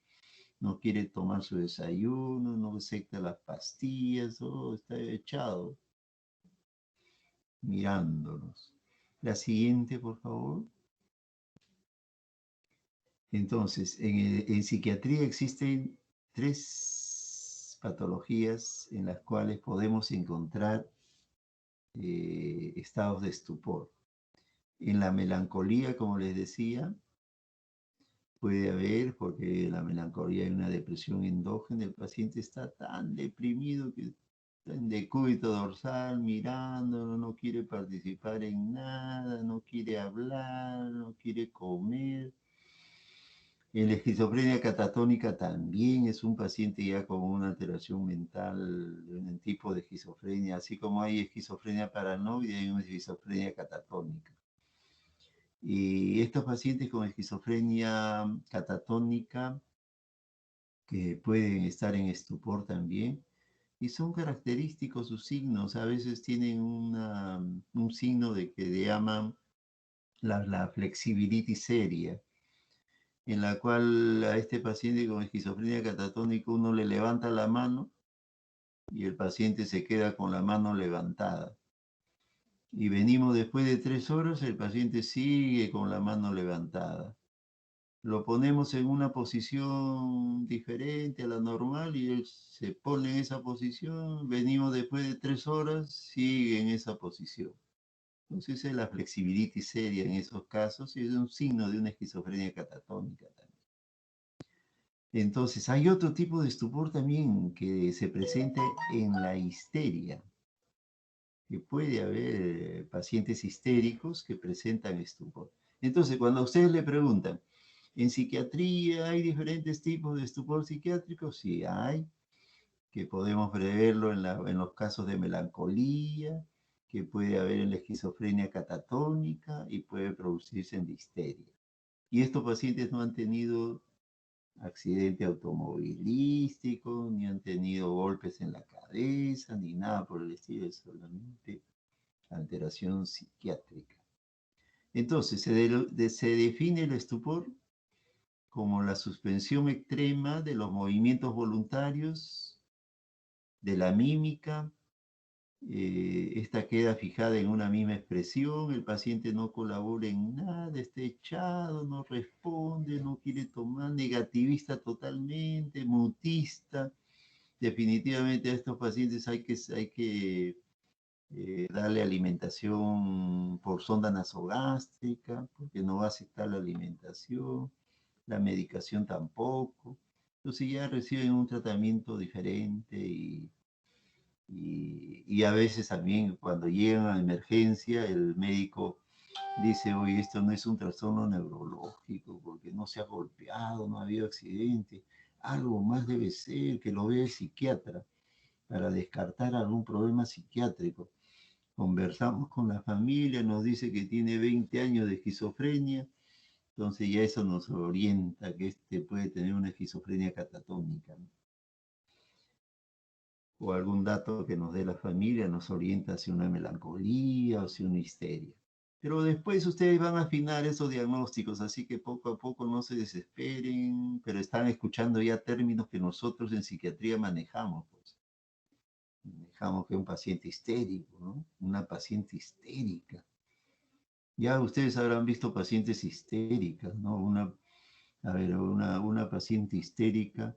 no quiere tomar su desayuno, no acepta las pastillas, todo está echado, mirándonos. La siguiente, por favor. Entonces, en psiquiatría existen 3 patologías en las cuales podemos encontrar estados de estupor. En la melancolía, como les decía, puede haber, porque la melancolía es una depresión endógena, el paciente está tan deprimido que está en decúbito dorsal, mirando, no quiere participar en nada, no quiere hablar, no quiere comer. La esquizofrenia catatónica también es un paciente ya con una alteración mental, de un tipo de esquizofrenia, así como hay esquizofrenia paranoide, hay una esquizofrenia catatónica. Y estos pacientes con esquizofrenia catatónica, que pueden estar en estupor también, y son característicos sus signos, a veces tienen un signo de que le llaman la flexibilitis seria, en la cual a este paciente con esquizofrenia catatónica uno le levanta la mano y el paciente se queda con la mano levantada. Y venimos después de 3 horas, el paciente sigue con la mano levantada. Lo ponemos en una posición diferente a la normal y él se pone en esa posición. Venimos después de 3 horas, sigue en esa posición. Entonces es la flexibilitis seria en esos casos y es un signo de una esquizofrenia catatónica también. Entonces, hay otro tipo de estupor también que se presenta en la histeria, que puede haber pacientes histéricos que presentan estupor. Entonces, cuando a ustedes le preguntan, ¿en psiquiatría hay diferentes tipos de estupor psiquiátrico? Sí, hay, que podemos preverlo en los casos de melancolía, que puede haber en la esquizofrenia catatónica y puede producirse en la histeria. Y estos pacientes no han tenido accidente automovilístico, ni han tenido golpes en la cabeza, ni nada por el estilo, es solamente alteración psiquiátrica. Entonces, se define el estupor como la suspensión extrema de los movimientos voluntarios, de la mímica. Esta queda fijada en una misma expresión, el paciente no colabora en nada, está echado, no responde, no quiere tomar, negativista totalmente, mutista. Definitivamente a estos pacientes hay que darle alimentación por sonda nasogástrica, porque no va a aceptar la alimentación, la medicación tampoco. Entonces ya reciben un tratamiento diferente y a veces también cuando llegan a emergencia el médico dice, oye, esto no es un trastorno neurológico porque no se ha golpeado, no ha habido accidente, algo más debe ser, que lo vea el psiquiatra para descartar algún problema psiquiátrico. Conversamos con la familia, nos dice que tiene 20 años de esquizofrenia, entonces ya eso nos orienta que este puede tener una esquizofrenia catatónica, ¿no? O algún dato que nos dé la familia nos orienta hacia una melancolía o hacia una histeria. Pero después ustedes van a afinar esos diagnósticos, así que poco a poco no se desesperen, pero están escuchando ya términos que nosotros en psiquiatría manejamos, pues. Manejamos que un paciente histérico, ¿no? Una paciente histérica. Ya ustedes habrán visto pacientes histéricas, ¿no? Una paciente histérica.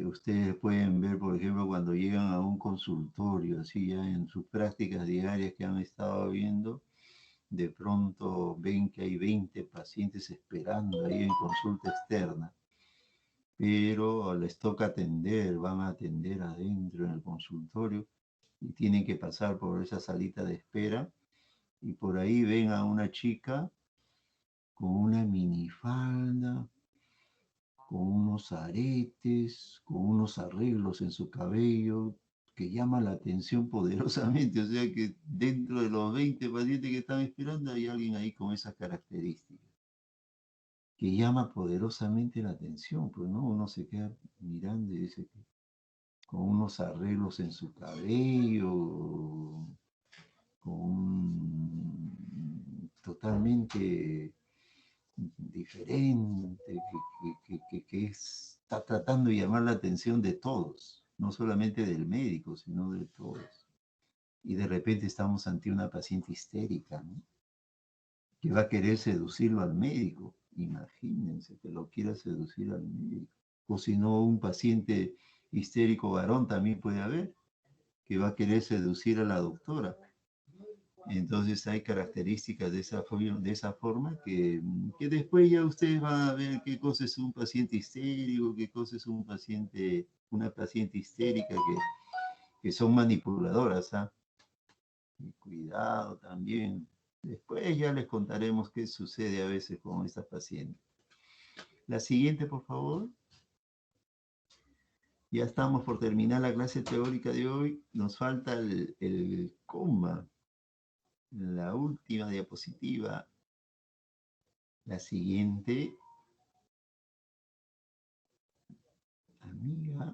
Ustedes pueden ver, por ejemplo, cuando llegan a un consultorio, así ya en sus prácticas diarias que han estado viendo, de pronto ven que hay 20 pacientes esperando ahí en consulta externa, pero les toca atender, van a atender adentro en el consultorio y tienen que pasar por esa salita de espera y por ahí ven a una chica con una minifalda, con unos aretes, con unos arreglos en su cabello, que llama la atención poderosamente. O sea que dentro de los 20 pacientes que están esperando hay alguien ahí con esas características, que llama poderosamente la atención. Pues no, uno se queda mirando y dice que con unos arreglos en su cabello, con totalmente diferente, que está tratando de llamar la atención de todos, no solamente del médico, sino de todos. Y de repente estamos ante una paciente histérica, ¿no? Que va a querer seducirlo al médico. Imagínense que lo quiera seducir al médico. O si no, un paciente histérico varón también puede haber, que va a querer seducir a la doctora. Entonces hay características de esa forma que después ya ustedes van a ver qué cosa es un paciente histérico, qué cosa es una paciente histérica que son manipuladoras, ¿ah? Y cuidado también. Después ya les contaremos qué sucede a veces con estas pacientes. La siguiente, por favor. Ya estamos por terminar la clase teórica de hoy. Nos falta el coma. La última diapositiva. La siguiente, amiga.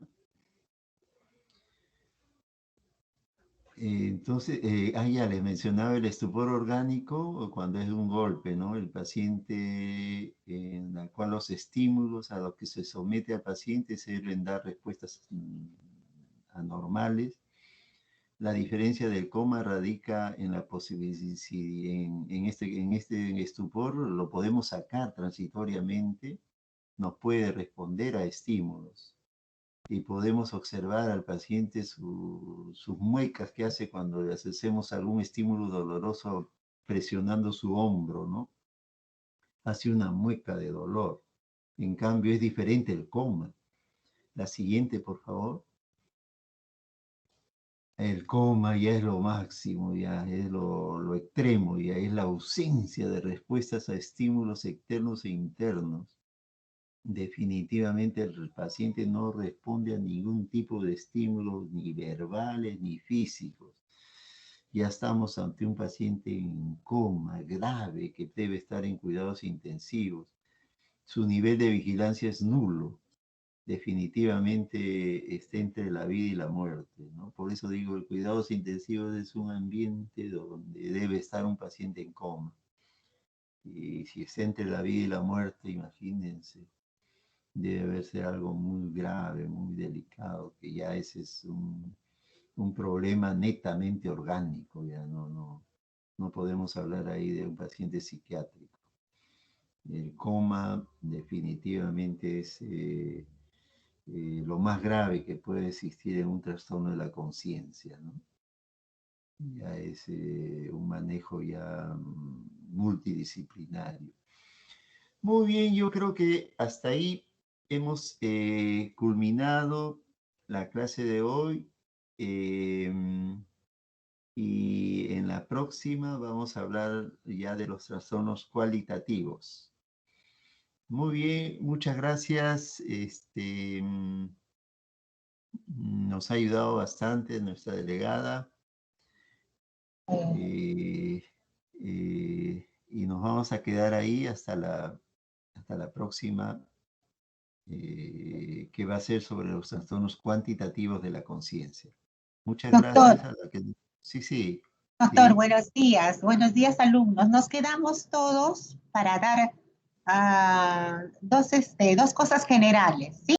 Entonces, ya les mencionaba el estupor orgánico cuando es un golpe, ¿no? El paciente en la cual los estímulos a los que se somete al paciente se deben dar respuestas anormales. La diferencia del coma radica en la posibilidad, si en este estupor lo podemos sacar transitoriamente, nos puede responder a estímulos y podemos observar al paciente sus muecas que hace cuando le hacemos algún estímulo doloroso presionando su hombro, ¿no? Hace una mueca de dolor. En cambio, es diferente el coma. La siguiente, por favor. El coma ya es lo máximo, ya es lo extremo, ya es la ausencia de respuestas a estímulos externos e internos. Definitivamente el paciente no responde a ningún tipo de estímulos, ni verbales ni físicos. Ya estamos ante un paciente en coma grave que debe estar en cuidados intensivos. Su nivel de vigilancia es nulo. Definitivamente está entre la vida y la muerte, ¿no? Por eso digo, el cuidados intensivos es un ambiente donde debe estar un paciente en coma. Y si está entre la vida y la muerte, imagínense, debe ser algo muy grave, muy delicado, que ya ese es un problema netamente orgánico, ya no podemos hablar ahí de un paciente psiquiátrico. El coma definitivamente es lo más grave que puede existir en un trastorno de la conciencia, ¿no? Ya es un manejo ya multidisciplinario. Muy bien, yo creo que hasta ahí hemos culminado la clase de hoy. Y en la próxima vamos a hablar ya de los trastornos cualitativos. Muy bien, muchas gracias. Nos ha ayudado bastante nuestra delegada. Y nos vamos a quedar ahí hasta la próxima, que va a ser sobre los trastornos cuantitativos de la conciencia. Muchas Doctor, gracias a la que... Sí, sí, doctor, sí. buenos días alumnos. Nos quedamos todos para dar dos cosas generales, ¿sí?